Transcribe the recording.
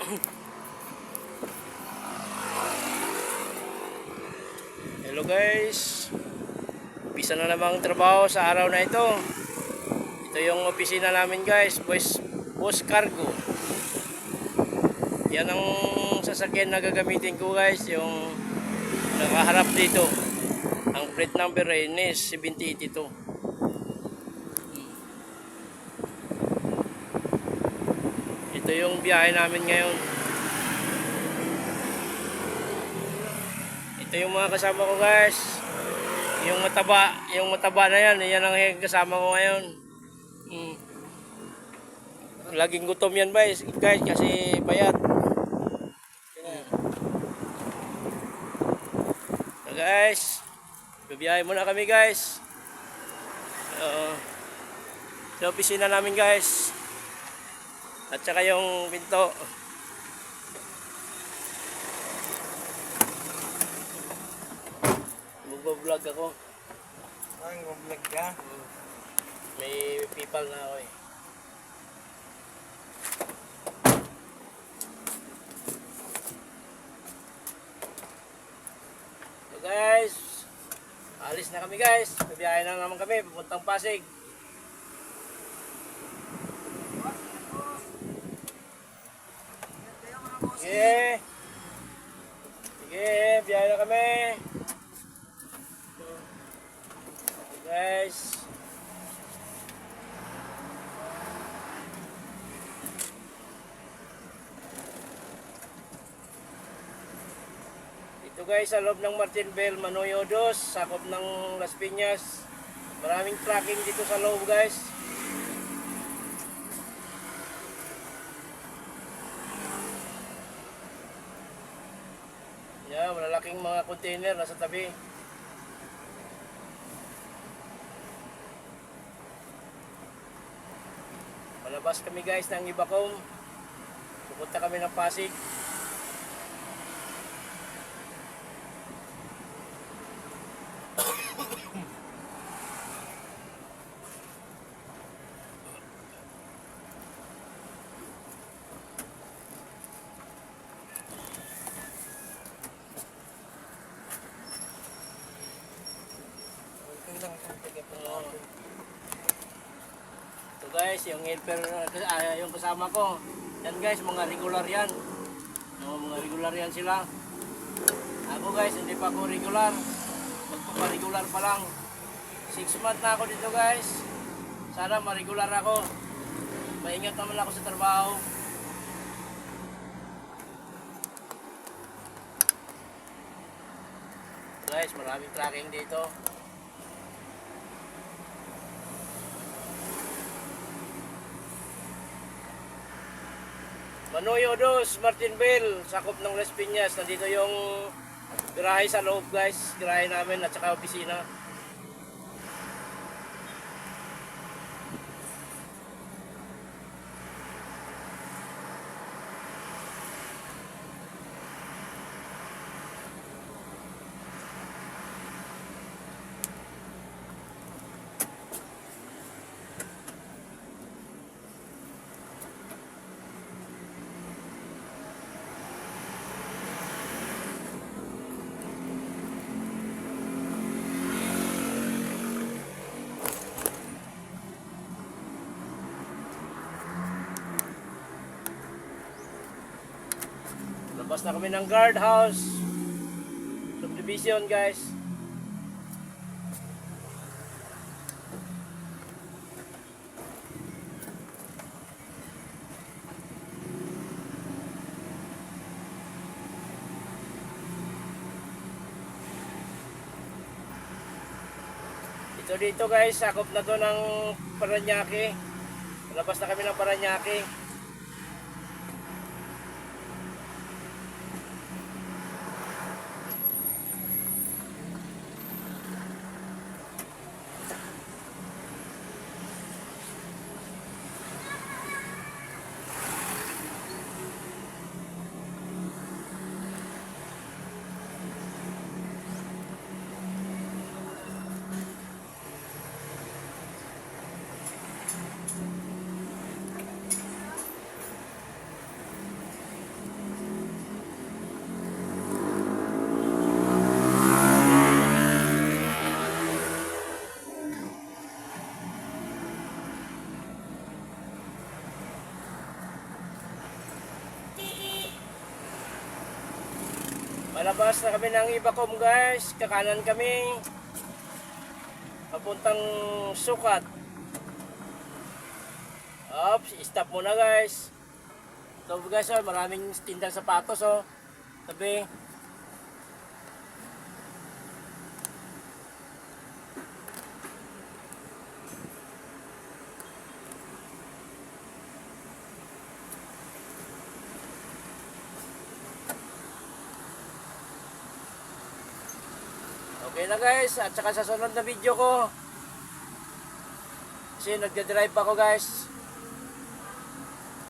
Hello guys, umpisa na namang trabaho sa araw na ito. Ito yung opisina namin guys, Boss Cargo. Yan ang sasakyan na gagamitin ko guys, yung nakaharap dito. Ang plate number ay NES 7082. Ito yung biyahe namin ngayon. Ito yung mga kasama ko guys. Yung mataba na yan ang kasama ko ngayon. Laging gutom yan guys kasi payat. So guys, bibiyahe muna kami guys. Sa opisina namin guys. At saka yung pinto. Mag-vlog ako. Mag-vlog ka? May people na ako eh. So guys, alis na kami guys. Bibiyahe na naman kami papuntang Pasig. Sige. Sige, biyahe na kami. Guys. Ito guys, sa loob ng Martinville, Manoyo 2, sakop ng Las Piñas. Maraming tracking dito sa loob guys. Yan, malalaking mga container nasa tabi. Palabas kami guys ng Ibacom. Pupunta kami ng Pasig. So guys, yung helper, yung kasama ko, yan guys, mga regular yan. Mga regular yan sila. Ako guys, hindi pa ako regular. Magpapa-regular pa lang. 6 months na ako dito guys. Sana ma-regular ako. Maingat naman ako sa trabaho. Guys, maraming tracking dito. Manoyo 2, Martinville, sakop ng Las Piñas. Nandito yung garahe sa loob guys. Garahe namin at saka opisina. Labas na kami ng guardhouse subdivision guys. Ito dito guys, sakop na to ng Paranaque. Labas na kami ng Paranaque. Malabas na kami ng Ibacom guys. Kakanan kami. Papuntang Sukat. Oops, stop muna guys. So guys, oh, maraming tindang sapatos oh. Tabi. Okay na guys, at saka sa sunod na video ko kasi nagdadrive ako guys.